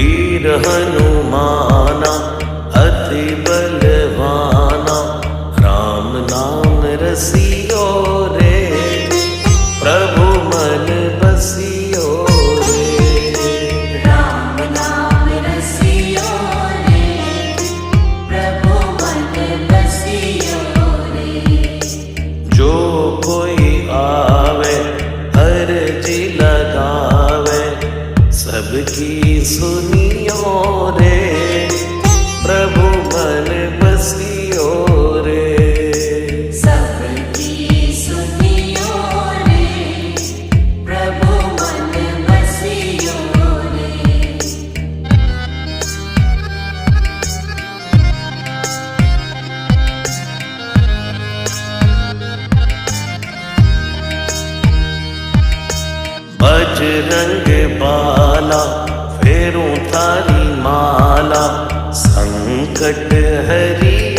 वीर हनुमाना अति बलवाना, राम नाम रसियो रे, प्रभु मन बसियो रे। राम नाम रसियो रे, प्रभु मन बसियो रे। जो कोई आवे अर्जी लगावे, सबकी सुनियो रे, प्रभु मन बसियो रे। सबकी सुनियो रे, प्रभु मन बसियो रे। बजरंग बाला फेरूं थारी माला, संकट हरी